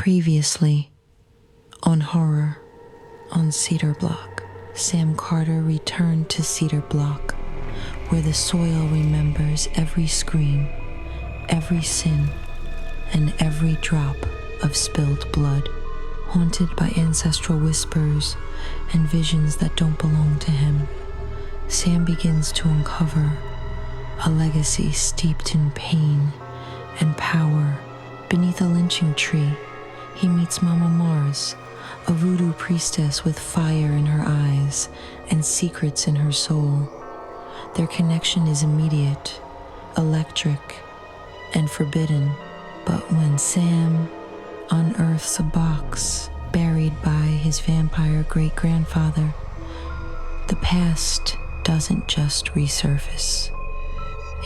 Previously, on Horror on Cedar Block, Sam Carter returned to Cedar Block, where the soil remembers every scream, every sin, and every drop of spilled blood. Haunted by ancestral whispers and visions that don't belong to him, Sam begins to uncover a legacy steeped in pain and power. Beneath a lynching tree, he meets Mama Mars, a voodoo priestess with fire in her eyes and secrets in her soul. Their connection is immediate, electric, and forbidden. But when Sam unearths a box buried by his vampire great-grandfather, the past doesn't just resurface,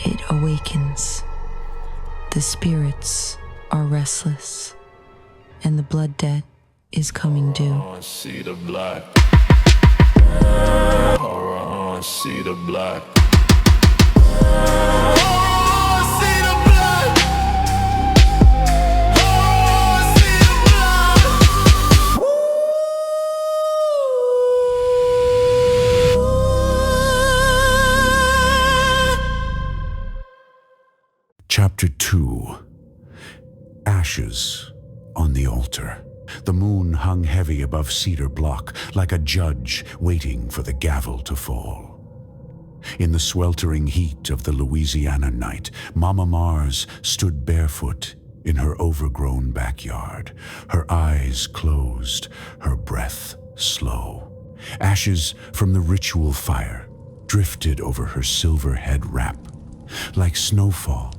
it awakens. The spirits are restless, and the blood debt is coming due. Horror on Cedar Block. Horror on Cedar Block. Chapter 2. Ashes on the altar. The moon hung heavy above Cedar Block, like a judge waiting for the gavel to fall. In the sweltering heat of the Louisiana night, Mama Mars stood barefoot in her overgrown backyard, her eyes closed, her breath slow. Ashes from the ritual fire drifted over her silver head wrap, like snowfall,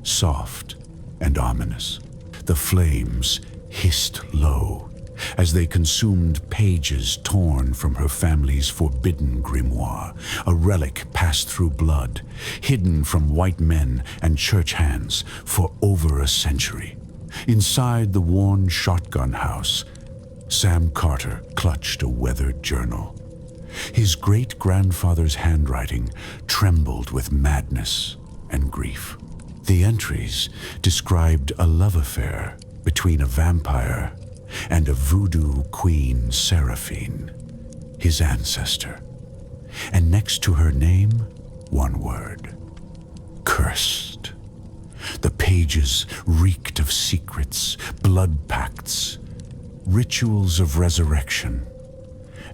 soft and ominous. The flames hissed low as they consumed pages torn from her family's forbidden grimoire, a relic passed through blood, hidden from white men and church hands for over a century. Inside the worn shotgun house, Sam Carter clutched a weathered journal. His great-grandfather's handwriting trembled with madness and grief. The entries described a love affair between a vampire and a voodoo queen, Seraphine, his ancestor. And next to her name, one word: cursed. The pages reeked of secrets, blood pacts, rituals of resurrection,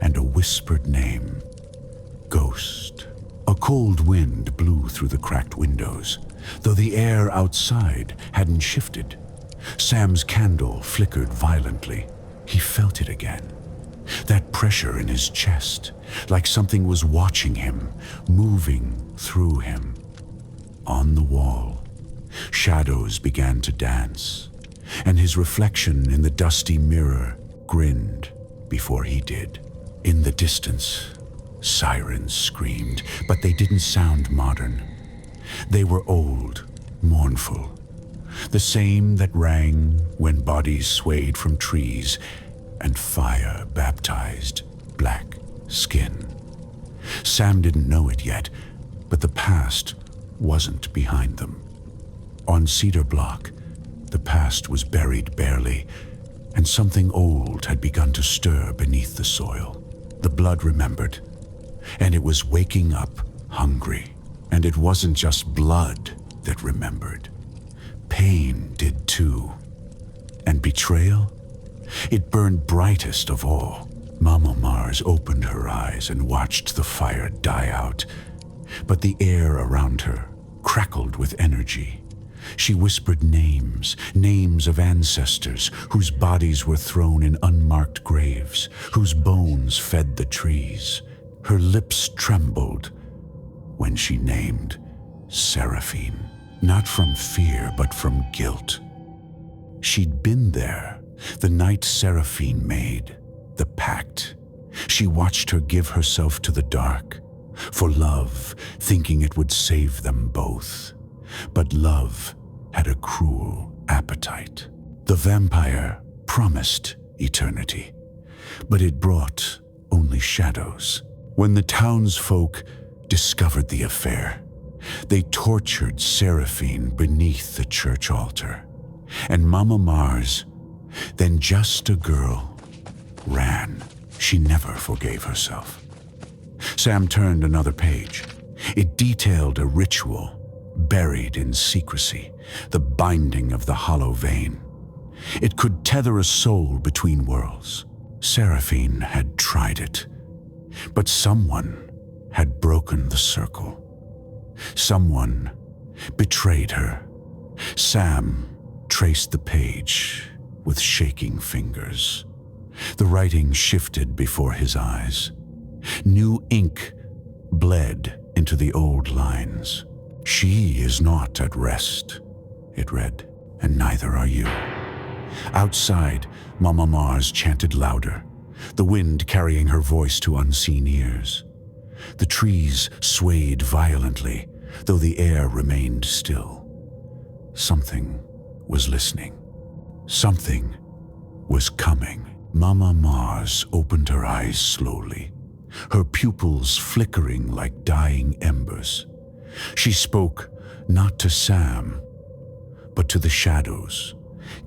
and a whispered name: Ghost. A cold wind blew through the cracked windows, though the air outside hadn't shifted. Sam's candle flickered violently. He felt it again. That pressure in his chest, like something was watching him, moving through him. On the wall, shadows began to dance, and his reflection in the dusty mirror grinned before he did. In the distance, sirens screamed, but they didn't sound modern. They were old, mournful, the same that rang when bodies swayed from trees and fire baptized black skin. Sam didn't know it yet, but the past wasn't behind them. On Cedar Block, the past was buried barely, and something old had begun to stir beneath the soil. The blood remembered, and it was waking up hungry. And it wasn't just blood that remembered. Pain did too. And betrayal? It burned brightest of all. Mama Mars opened her eyes and watched the fire die out. But the air around her crackled with energy. She whispered names, names of ancestors whose bodies were thrown in unmarked graves, whose bones fed the trees. Her lips trembled when she named Seraphine, not from fear, but from guilt. She'd been there the night Seraphine made the pact. She watched her give herself to the dark, for love, thinking it would save them both. But love had a cruel appetite. The vampire promised eternity, but it brought only shadows. When the townsfolk discovered the affair, they tortured Seraphine beneath the church altar, and Mama Mars Then just a girl ran. She never forgave herself. Sam turned another page. It detailed a ritual buried in secrecy, the binding of the hollow vein. It could tether a soul between worlds. Seraphine had tried it, but someone had broken the circle. Someone betrayed her. Sam traced the page with shaking fingers. The writing shifted before his eyes. New ink bled into the old lines. "She is not at rest," it read, "and neither are you." Outside, Mama Mars chanted louder, the wind carrying her voice to unseen ears. The trees swayed violently, though the air remained still. Something was listening. Something was coming. Mama Mars opened her eyes slowly, her pupils flickering like dying embers. She spoke not to Sam, but to the shadows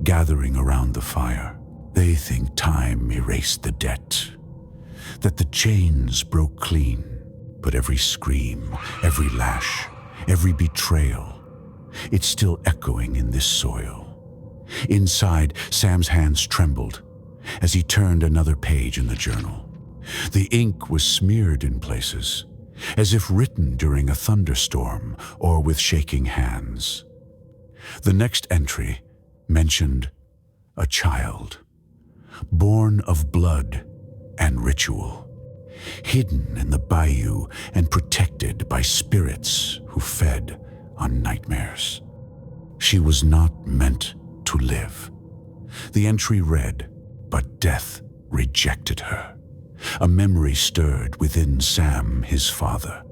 gathering around the fire. They think time erased the debt, that the chains broke clean, but every scream, every lash, every betrayal, it's still echoing in this soil. Inside, Sam's hands trembled as he turned another page in the journal. The ink was smeared in places, as if written during a thunderstorm or with shaking hands. The next entry mentioned a child, born of blood and ritual, hidden in the bayou and protected by spirits who fed on nightmares. She was not meant to live. The entry read, "But death rejected her." A memory stirred within Sam, his father,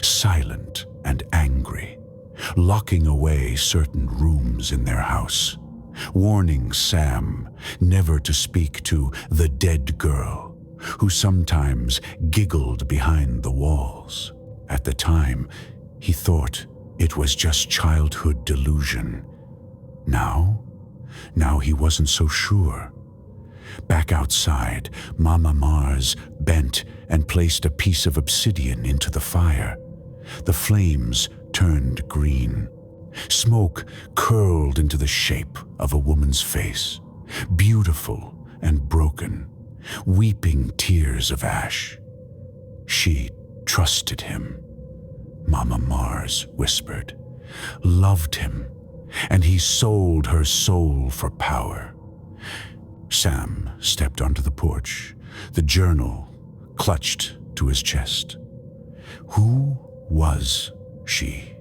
silent and angry, locking away certain rooms in their house, warning Sam never to speak to the dead girl who sometimes giggled behind the walls. At the time, he thought it was just childhood delusion. Now he wasn't so sure. Back outside, Mama Mars bent and placed a piece of obsidian into the fire. The flames turned green. Smoke curled into the shape of a woman's face, beautiful and broken, weeping tears of ash. She trusted him, Mama Mars whispered, loved him, and he sold her soul for power. Sam stepped onto the porch, the journal clutched to his chest. Who was she?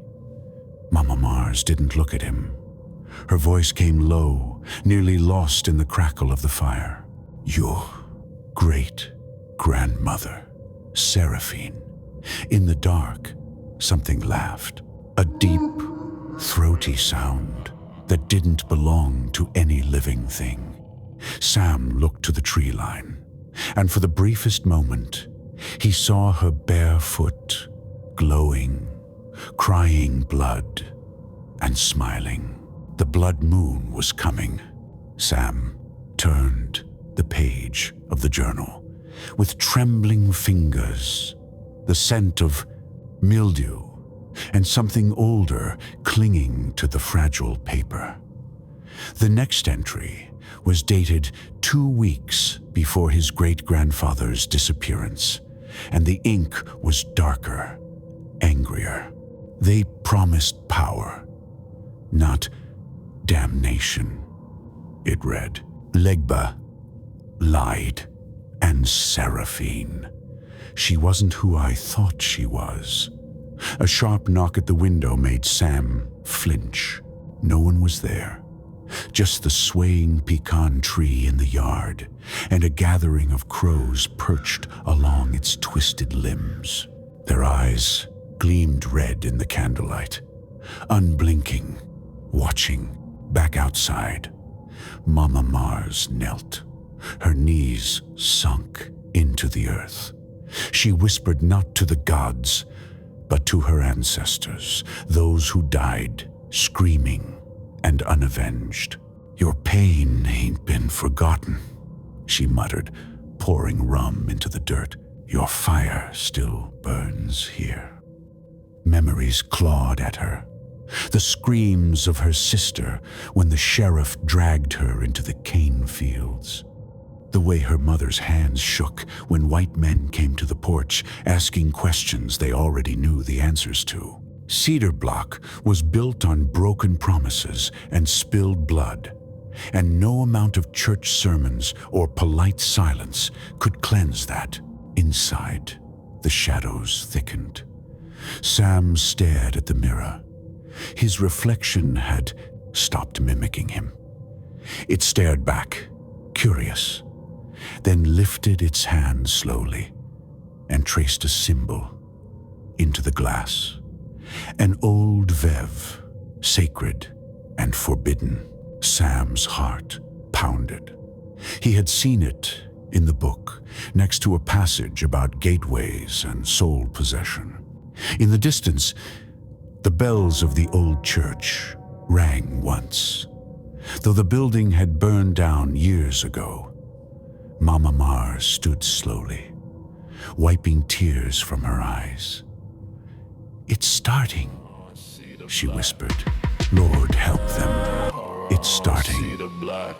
Mama Mars didn't look at him. Her voice came low, nearly lost in the crackle of the fire. Your great-grandmother, Seraphine. In the dark, something laughed. A deep, throaty sound that didn't belong to any living thing. Sam looked to the tree line, and for the briefest moment, he saw her bare foot, glowing, crying blood, and smiling. The blood moon was coming. Sam turned the page of the journal with trembling fingers, the scent of mildew and something older clinging to the fragile paper. The next entry was dated 2 weeks before his great-grandfather's disappearance, and the ink was darker, angrier. They promised power, not damnation. It read, Legba lied, and Seraphine. She wasn't who I thought she was. A sharp knock at the window made Sam flinch. No one was there. Just the swaying pecan tree in the yard and a gathering of crows perched along its twisted limbs. Their eyes gleamed red in the candlelight, unblinking, watching. Back outside, Mama Mars knelt, her knees sunk into the earth. She whispered not to the gods, but to her ancestors, those who died screaming and unavenged. Your pain ain't been forgotten, she muttered, pouring rum into the dirt. Your fire still burns here. Memories clawed at her. The screams of her sister when the sheriff dragged her into the cane fields. The way her mother's hands shook when white men came to the porch asking questions they already knew the answers to. Cedar Block was built on broken promises and spilled blood, and no amount of church sermons or polite silence could cleanse that. Inside, the shadows thickened. Sam stared at the mirror. His reflection had stopped mimicking him. It stared back, curious, then lifted its hand slowly and traced a symbol into the glass. An old Vev, sacred and forbidden. Sam's heart pounded. He had seen it in the book, next to a passage about gateways and soul possession. In the distance, the bells of the old church rang once. Though the building had burned down years ago, Mama Mars stood slowly, wiping tears from her eyes. It's starting, she whispered. Lord, help them. It's starting. Cedar Block.